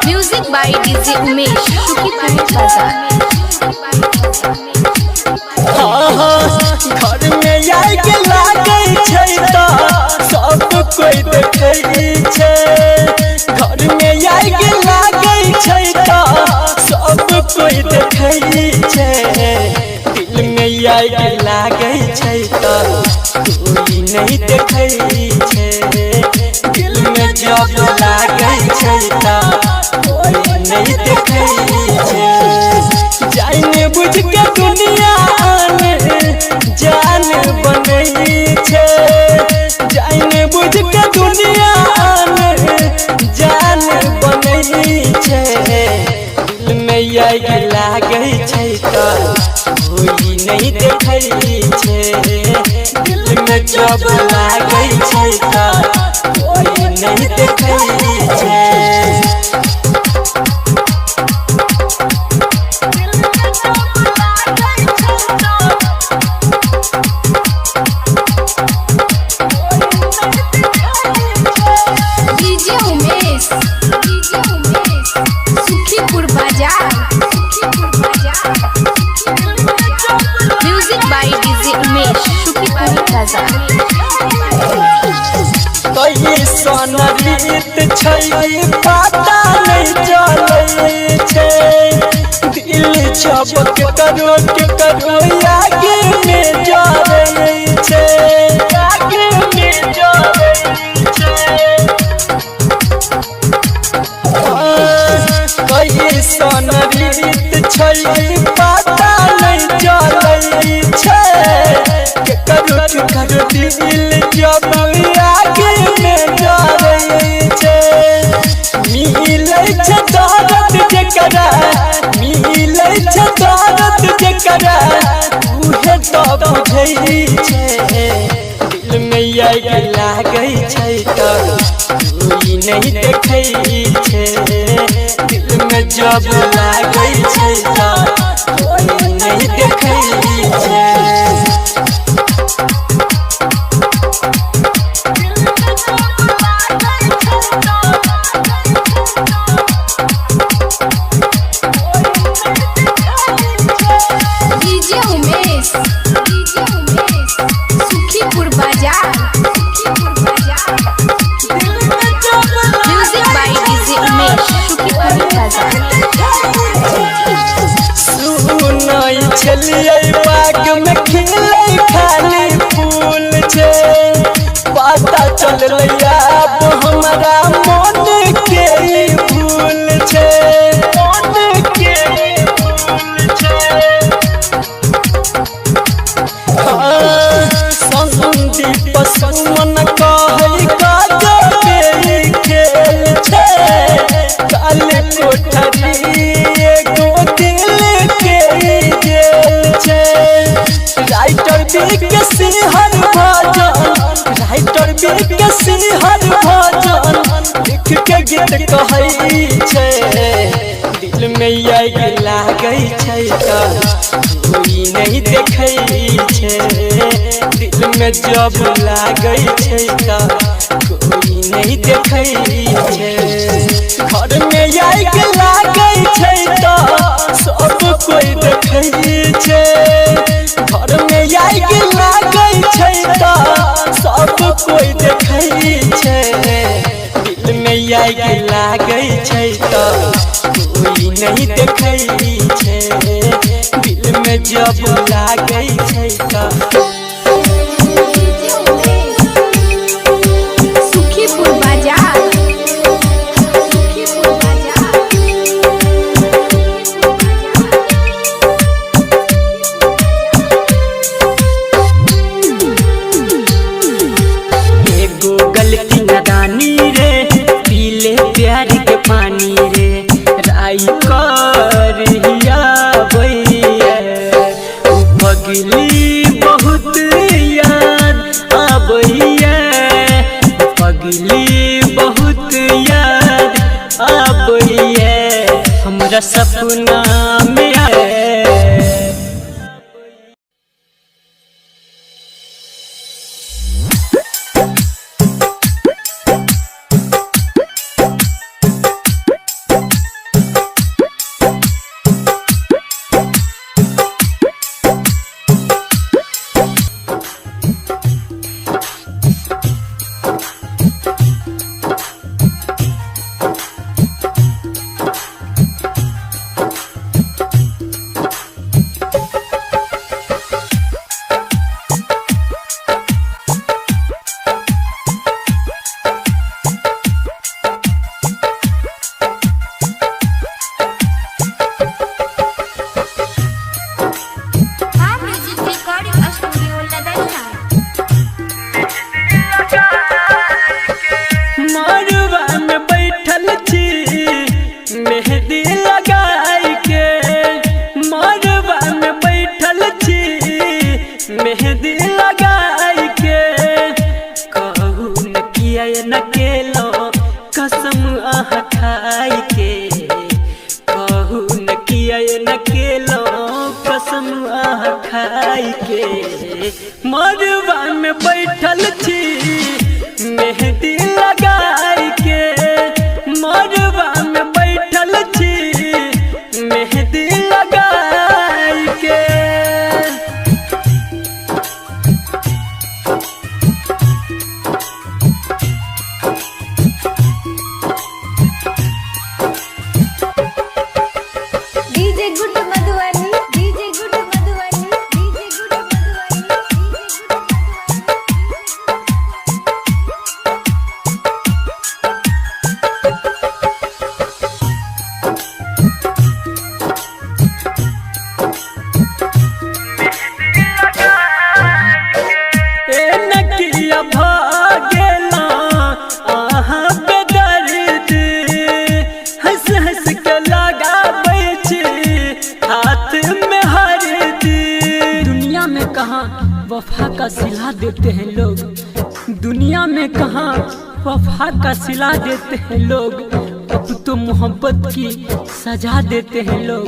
Music by DJ Umesh Sukhipur Bazar. घर में आग लागे छै त सब कोई देखै छै। घर में आग लागे छै त सब कोई देखै छै। दिल में आग लागे छै त कोई नहीं देखै छै। दिल में जब लागे छै त कोई नहीं देखै छै। जाने बुझ के दुनिया जान बनै छै। जाने बुझ के दुनिया जान बनै छै। दिल में आग लागे छै त कोई नहीं देखै छै। दिल में जब लागे छै त कोई नहीं देखै छै। Sukhipur Bazar. Music by DJ Umesh Sukhipur Bazar. कैसन रीत छै पता नहीं चलै छै। दिल छपक करो के करो आगे में जरै छै। आगे में जरै छै। कैसन रीत छै पता नहीं चलै छै। करो दिल जब आगे में जरै छै। मिलै छै दर्द जेकरा मिलै छै दर्द जेकरा उहे तो बुझै छै। दिल में आग लागे छै त कोई नहीं देखै छै। दिल में जब लागे छै त कोई नहीं देखै छै। DJ Umesh Sukhipur Bazar. Music by DJ Umesh Sukhipur Bazar. सुनै छलियै बाग में खिलै खाली फूल छै। पता चललै अब हमरा मन के भूल छै। मन के भूल छै। संदीप सुमन कहै गजबे खेल छै। काली कोठरी एगो दिल के जेल छै। राइटर बीके सिंहर भजन राइटर बीके सिंहर भजन लिख के गीत कहै छै। दिल में आग लागे छै त कोई नहीं देखै छै। दिल में जब लागे छै त कोई नहीं देखै छै। घर में आग लागे छै त सब कोई देखै छै। घर में आग लागे छै त सब कोई देखै छै। दिल में आग लागे छै त कोई नहीं देखै छै। दिल में जब लागे छै त सुखीपुर बाजार। एगो गलती नादानी रे पीले प्यार के पानी रे राई कर भैया पगली बहुत हमरा सपना में आए। मेहंदी लगाई के कहू न किया न केलो कसम आह खाई के कहू न किया न केलो कसम आह खाई के मरवा में बैठल छी मेहंदी लगाई के मरवा में बैठल छी मेहंदी लगाई के। वफा का सिला देते हैं लोग, दुनिया में कहाँ वफा का सिला देते हैं लोग, अब तो मोहब्बत की सजा देते हैं लोग।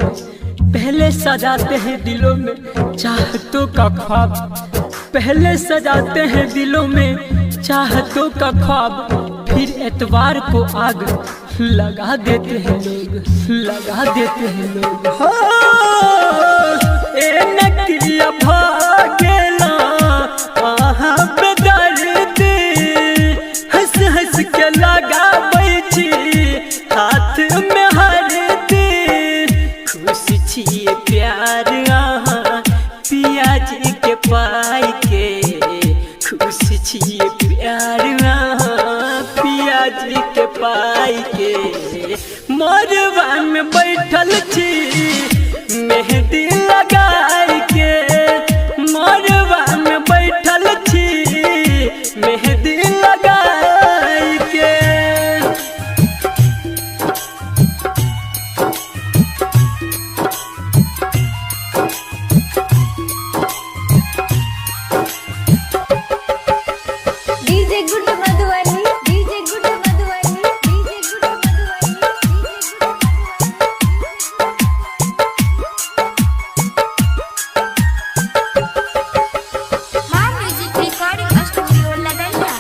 पहले सजाते हैं दिलों में चाहतों का ख्वाब, पहले सजाते हैं दिलों में चाहतों का ख्वाब, फिर एतवार को आग लगा देते हैं लोग, लगा देते हैं लोग। हो ए नकिया भागेला आहा बेदर्द हंस हंस के लगा बैठी हाथ में हरदी, खुश छिए प्यार आहा पिया जी के पाई के, खुश छिए प्यार आहा पिया जी के पाई के। मरवा में बैठल छी मेहंदी लगाई के, मरवा में बैठल छी मेहंदी लगाई के। DJ good Madhubani, DJ good Madhubani, DJ good Madhubani, मां म्यूजिक रिकॉर्डिंग स्टूडियो लदनिया।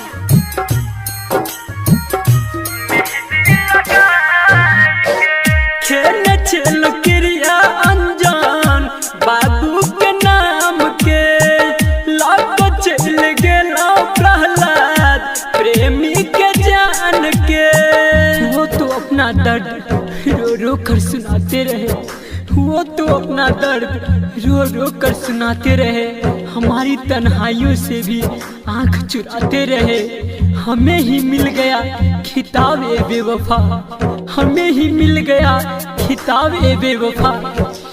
खेल चल क्रिया अनजान बाबू के नाम के, लाको चल गेला प्रहलाद प्रेमी के जान के। वो तो अपना दर्द रो रो कर सुनाते रहे, वो तो अपना दर्द रो रो कर सुनाते रहे, हमारी तन्हाइयों से भी आंख चुराते रहे। हमें ही मिल गया खिताब ए बेवफा, हमें ही मिल गया खिताब ए बेवफा,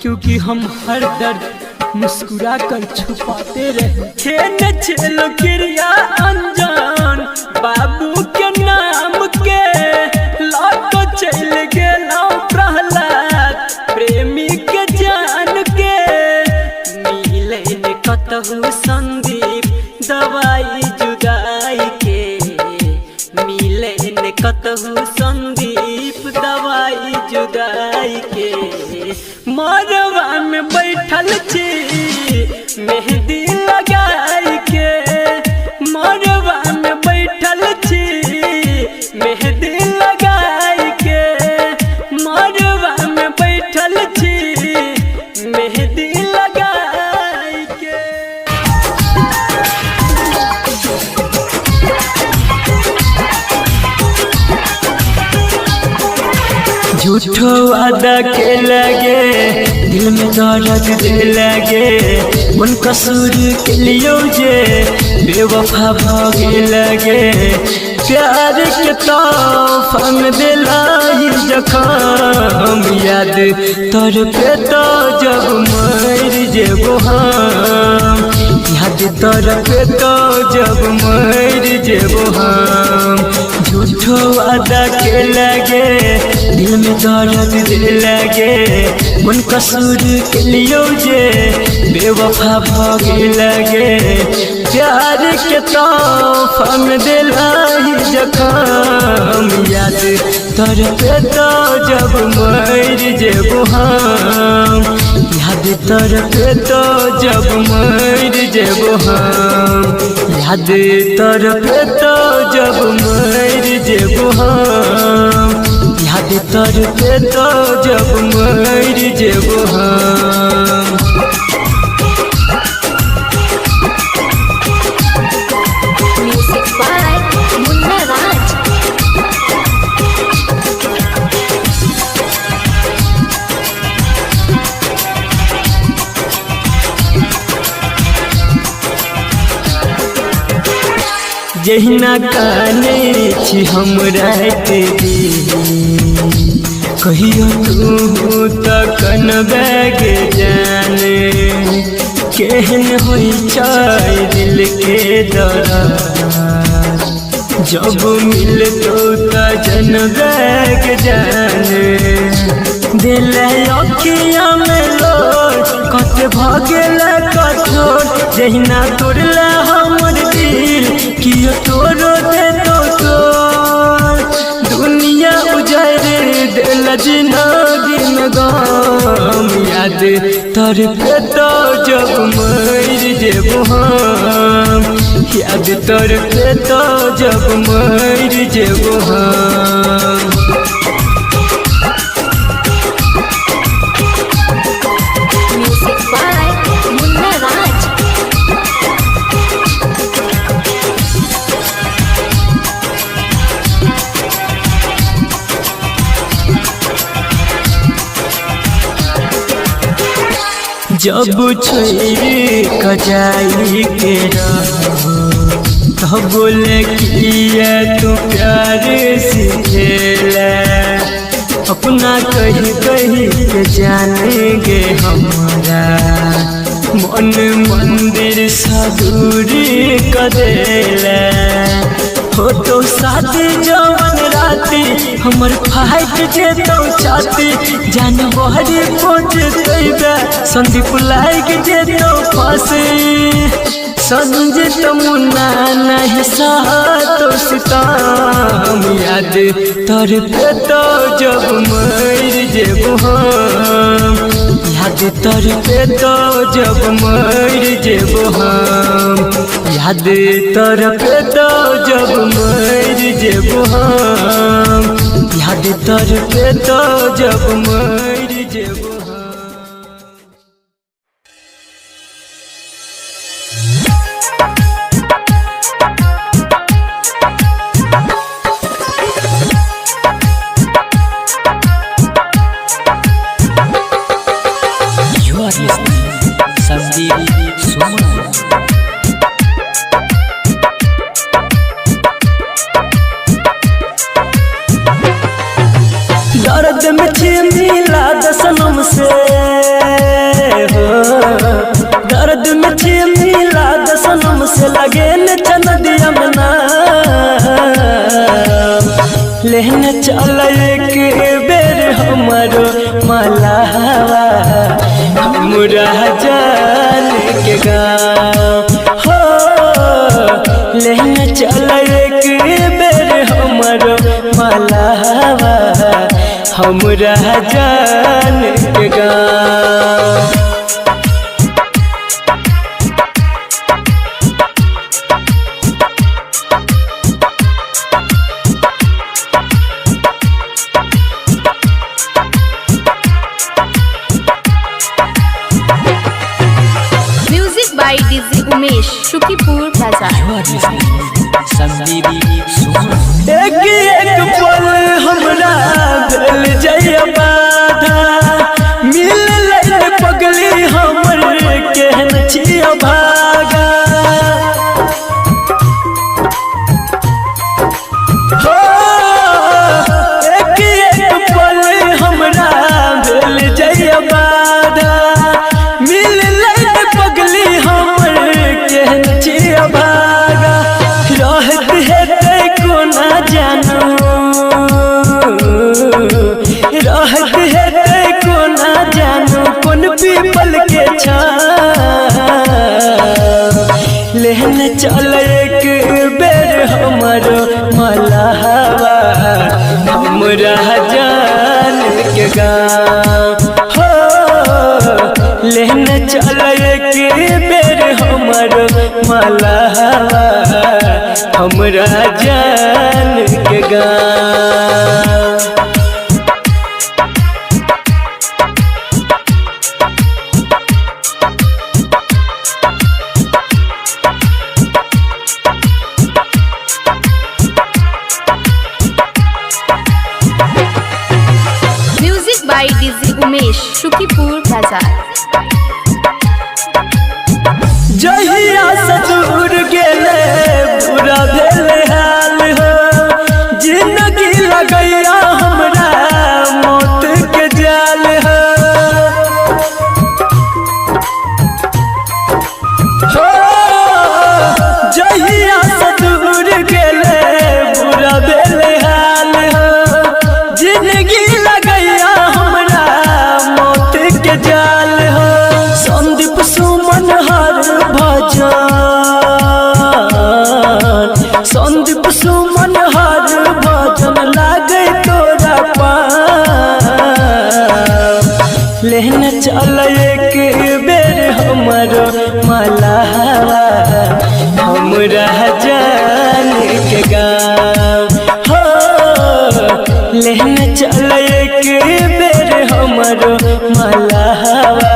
क्योंकि हम हर दर्द मुस्कुरा कर छुपाते रहे। खेल चल क्रिया अनजान बाबू के नाम के, लाको चल गेला प्रहलाद प्रेमी के जान के। मिले न कतहु संदीप दवाई जुदाई के, मिले न कतहु संदीप दवाई जुदाई के। छी मेहंदी लगाई के मरवा में बैठल छी मेहंदी लगाई के मरवा में बैठल छी मेहंदी लगाई के। झूठो वादा के लगे दिल में दर्द दे लगे मन कसूर के लियो जे बेवफा भागे लगे प्यार के तोहफा में दिलाई जखम याद तोर पे तो जब मर जेबो हम याद तोर पे तो जब मर जेबो हम। झूठो वादा के लगे दिल में दर्द दे लगे मन कसूर के लियो जे बेवफा भागे लगे प्यार के तोहफा में दिलाई जखम याद तोर पे तो जब मर जेबो हम याद तोर पे तो जब मर जेबो हम याद तोर पे तो जब मर जेबो हम याद तोर पे तो जब मर जेबो हम। Music by Munna Raj. जहिना काने छी हम रात कहियो तू तकन बैग जाने केहन होई चाय दिल के दरार जब मिल तो जन बैग जाने दिल अखिया में लोट कत भागेल कठोर जहिना तोड़ला हमर दिल कियो तोरो दे तो दुनिया उजारे दिल जिंदगी में गम याद तोर पे तो जब मर जेबो हम याद तोर पे तो जब मर जेबो हम। Music by Munna Raj. जब छोरी कजाई के रहो तो बोले किया तू प्यार सीखेला अपना कही कही के जानेंगे हमारा मन मंदिर सा दूरी कदेला हो तो साथी जवन राती हमर फाइट जे तो चाहती जान बहरी पहुँच देबे संदीप लाइक जे तो फांसी संजित मुन्ना नहीं तो सितम याद तोर पे तो जब मर जेबो हम याद तोर पे तो जब मर जेबो हम याद तोर पे तो जब मर जेबो हम याद तोर पे तो जब मर जेबो हम। दर्द में मिला दसनम से हो दर्द में मिला दसनम से लगे न चंदिया में ना लेने चल एक बेर हमारो मलावा हमरा जान के गाँव हो लेने चल एक बेर हमारो मलावा हमरा जान के गाँव। संदीप सुमन। एक एक पल हमरा भेल जय बाधा मिल ले पगली हमर केहन छिया भागा हो एक एक पल हमरा भेल जय बाधा मिल ले पगली हमर केहन छिया भागा रहत हेतै कोना जानू रहत हेतै कोना जानू कोन पीपल के छाँव लेहन चल एक बेर हमर मलहवा हमरा जान के गाँव हो लेहन चल एक बेर हमर मलहवा हमरा जान के गाँव। Music by DJ Umesh Shukipur Bazar. जहिया से दूर गेले बुरा भेल हाल हो जिंदगी लगैया हमरा मौत के जाल हो जहिया से दूर गेले बुरा भेल हाल हो जिंदगी लगैया हमरा मौत के जाल हो संदीप सुमन हर भजन संदीप सुमन हर भजन लागे तोरा पाँव लेहन चल एक बेर हमर मलहवा हमरा जान के गाँव हो लेहन चल एक बेर हमर मलहवा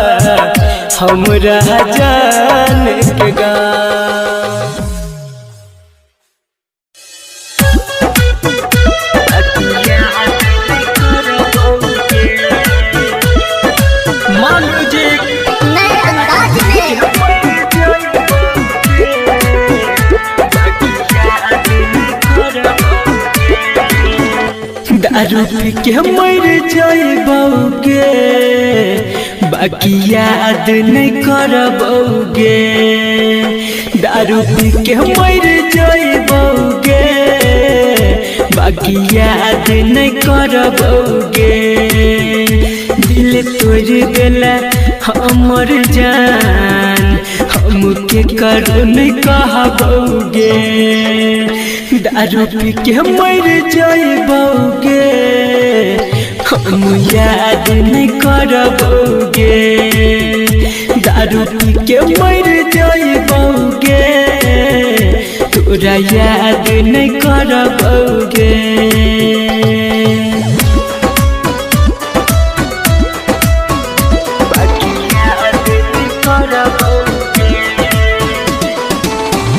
हमरा जान के गाँव। नए अंदाज में दारू पी के मर जाइबौगे बाकी याद नहीं करबौगे दारू पी के मर जाइबौगे बाकी याद नहीं करबौगे दिल तोड़ देला हमर जान हमके करो नहीं कहबौगे दारू पी के मर जाइबौगे हम याद नहीं करबौगे दारू पी के मर जाइबौगे तोरा याद नहीं करबौगे।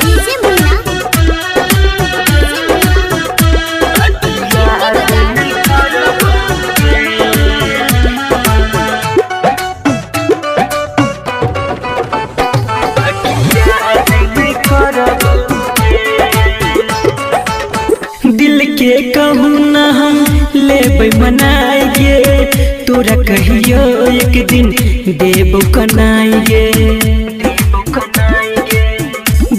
डीजे मुन्ना दिल के कहूँ न हम लेबै मनाइए तोरा कहियो एक दिन देबो कनाइए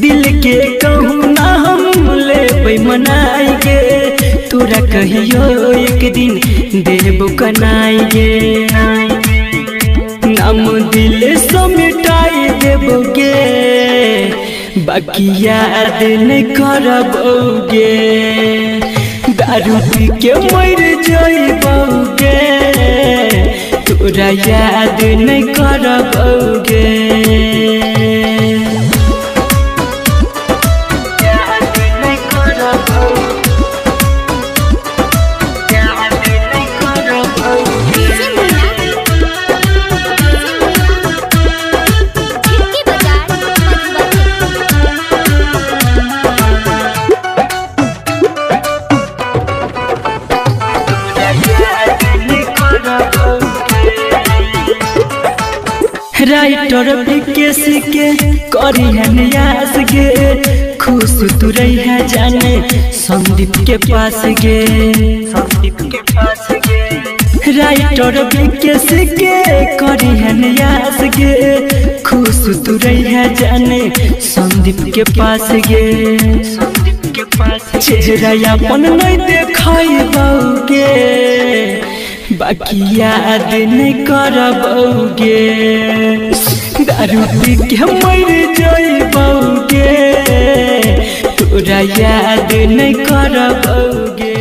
दिल के कहूँ न हम लेबै मनाइए तोरा कहियो एक दिन देबो कनाइए नाम दिल से मिटाई देबोगे बाकी याद नहीं करबौगे दारू पी के मर जाइबौगे तोरा याद नहीं करबौगे। डीजे मुन्ना झिटकी बाजार मधुबनी राइटर विकेश के करी है नियास गे खुश तू रही है जाने संदीप के पास गे राइटर विकेश के करी है नियास गे खुश तू रही है जाने संदीप के पास गे चेहरा अपन नहीं देखाई बउगे बाकी याद नहीं करबोगे दारू पी के मर जाइबोगे तोरा याद नहीं करबोगे।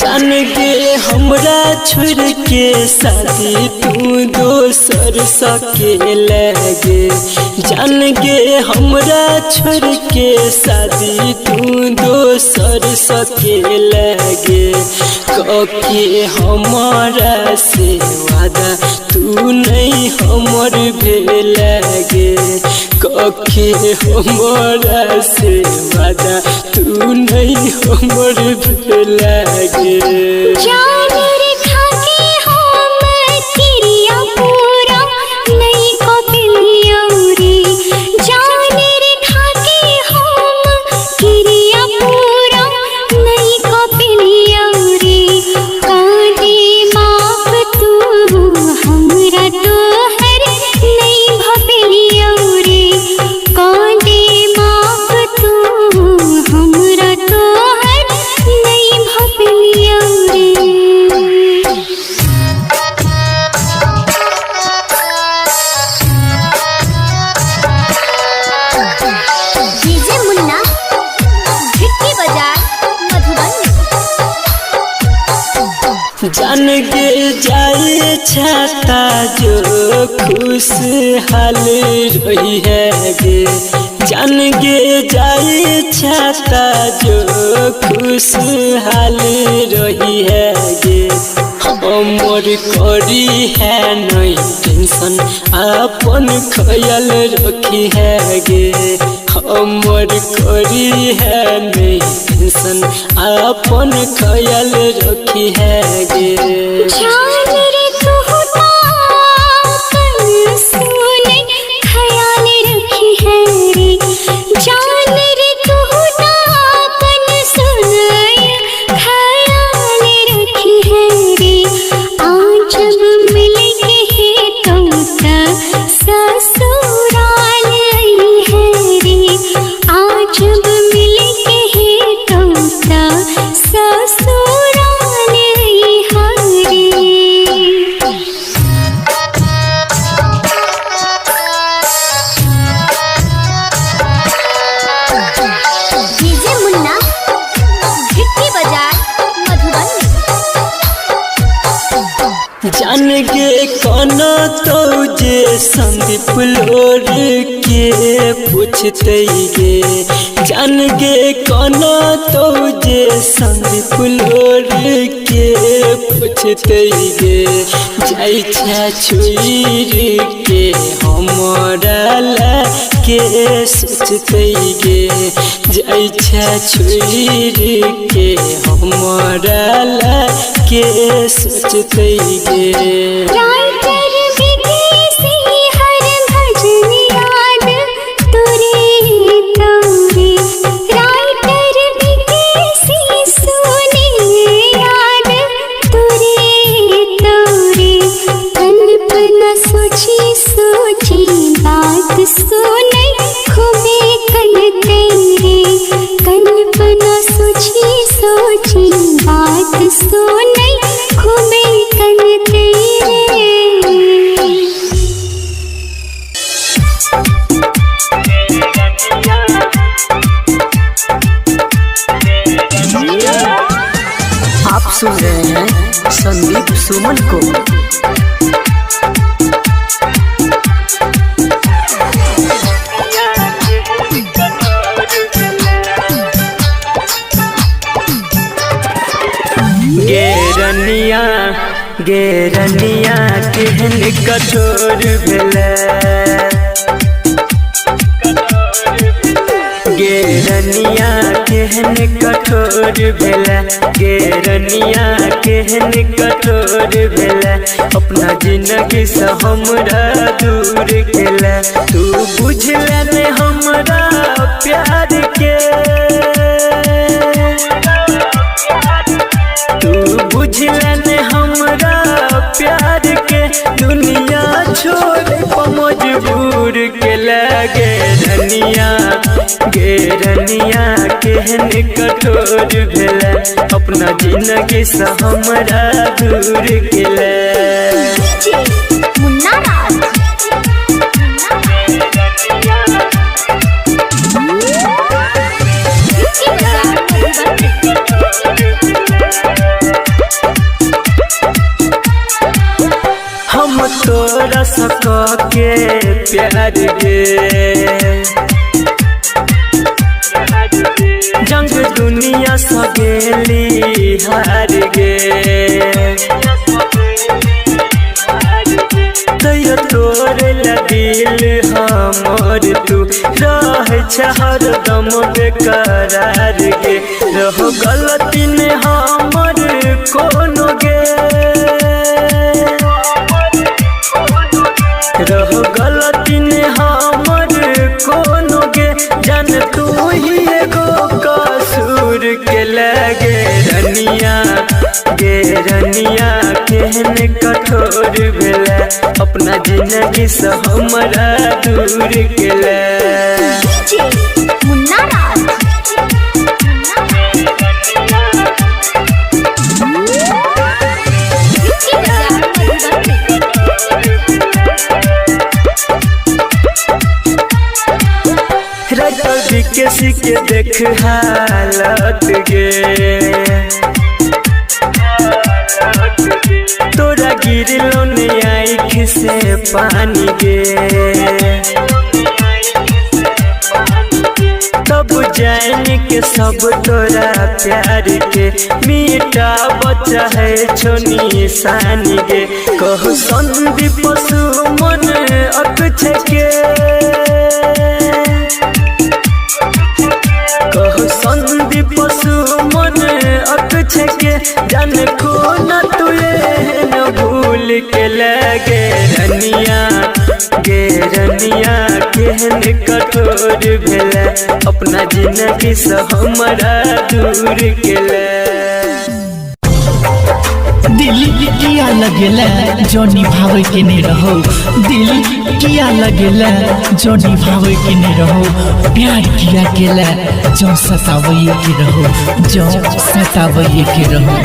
जान गे हमरा छोड़ के शादी तू दोसर सके लगे जान गे हमरा छोड़ के शादी तू दोसर सके लगे कके हमारा से वादा तू नहीं हमर भेल गे कके हमारा से वादा तू नहीं हमर भेल गे जान रेखा के हम किरिया पूरा नहीं कपिलियौरी जान रेखा के हम किरिया पूरा नहीं कपिलियौरी कांदे माफ तू हमरा तोहर नहीं भपिलियौरी कांदे माफ तू हमरा तोहर नहीं भपिलियौरी। डीजे मुन्ना भिट्टी बाजार मधुबनी। जान गे जाए छाता जो खुशहाल रही है गे जान गे जाए छाता जो खुशहाल रही है गे हमर करी है नहीं टेंशन अपन ख्याल रखी है गे हमर करी है नहीं टेंशन अपन ख्याल रखी है गे जान रे तू कल सुने ख्याल रखी है रे जान रे तू कल सुने ख्याल रखी है रे आज जब मिल के तो ससुराल आई है रे आज जब मिल के तो ससुराल आई है रे। डीजे मुन्ना भिट्टी बाजार मधुबनी। जान गे कौनो तो जे संदीप लोर के पूछते गे जान गे कौनो तो जे संदीप लोर के पूछते गे जाई छा छुई के हमरा ला के सोचते गे जाई छा छुई के हमरा ला के सोचते गे राइटर विकेसी हर भजन याद तुरे तोरे राइटर विकेसी सुने याद तुरे तोरे कल्पना सोची सोची बात सुने खूबे कल तेरे कल्पना सोची सोची बात सुने खूबे कल तेरे। आप सुन रहे हैं संदीप सुमन को। गे रनिया केहन कठोर भेलै गे रनिया केहन कठोर भेलै गे रनिया केहन कठोर भेलै अपना जिंदगी से हमरा दूर केलै तू बुझले ने हमरा प्यार के तू बुझले ने हमरा प्यार के दुनिया छोड़ मजबूर केलै गे रनिया केहन कठोर भेलै अपना जिंदगी से हमरा दूर केलै मुन्ना राज हम तोरा सक के प्यार गे जंग दुनिया सगेली हार गे तैयो तोरे ला दिल हमर तू रह हरदम बेकरार गे रहो गलती ने हमर कोनो गे रहो गलती ने हमर कोनो गे जान तू ही एगो कसूर के लगे रनिया केहन कठोर भेलै अपना जिंदगी से हमरा दूर केलै मुन्ना राज किसी के देख हालत गे तोरा गिरलो ने आँख से पानी गे तब जान के सब तोरा प्यार के मीठा बच्चा है छोनी सानी गे कहो संदीप सुमन अक्षय के कहो संदीप सुमन अक्षय के जान को न तुए न भूल के लगे रनिया केहन कठोर भेलै अपना जिंदगी से हमरा दूर केलै दिल किया लगेला जो निभावे के नहीं रहो दिल किया लगेला जो निभावे के नहीं रहो प्यार किया केला जो सतावे के रहो जो सतावे के रहो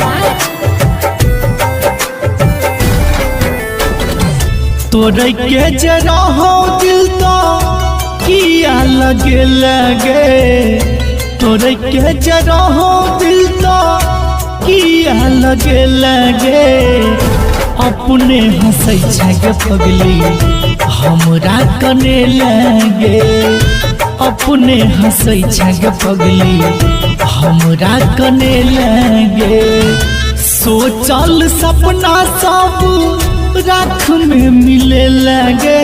तोरे के जरा हो दिल तो किया लगे तोरे के जरा हो दिल तो किया लगे अपने हंसै छे पगली हमरा कने लगे अपने हंसै छे पगली हमरा कने लगे सोचल सपना सब राख में मिले लगे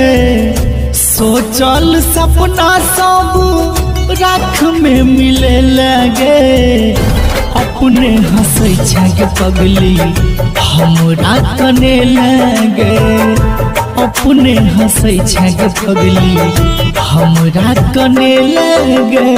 सोचल सपना सब राख में मिले लगे अपने हंसै छे पगली हमरा कने लगे अपने हंसै छे पगली हमरा कने लगे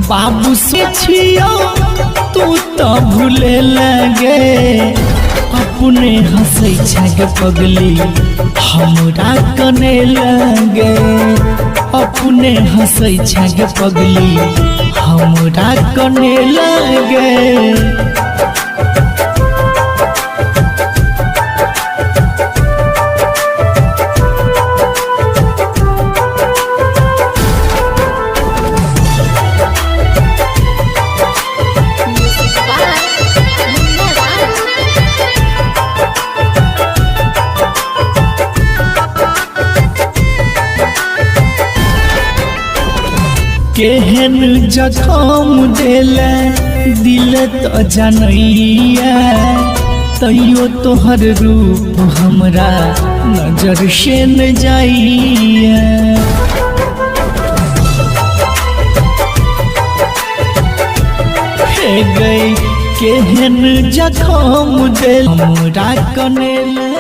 बाबू से छियो तू तो भूले लगे अपने हंसै छे पगली हमरा कने लगे अपने हंसै छे पगली हमरा कने लगे केहन जखम देले दिल तो जनैया तैयो तोहर रूप हमरा नजर से न जाइया हे गई केहन जखम देल हमरा कनेले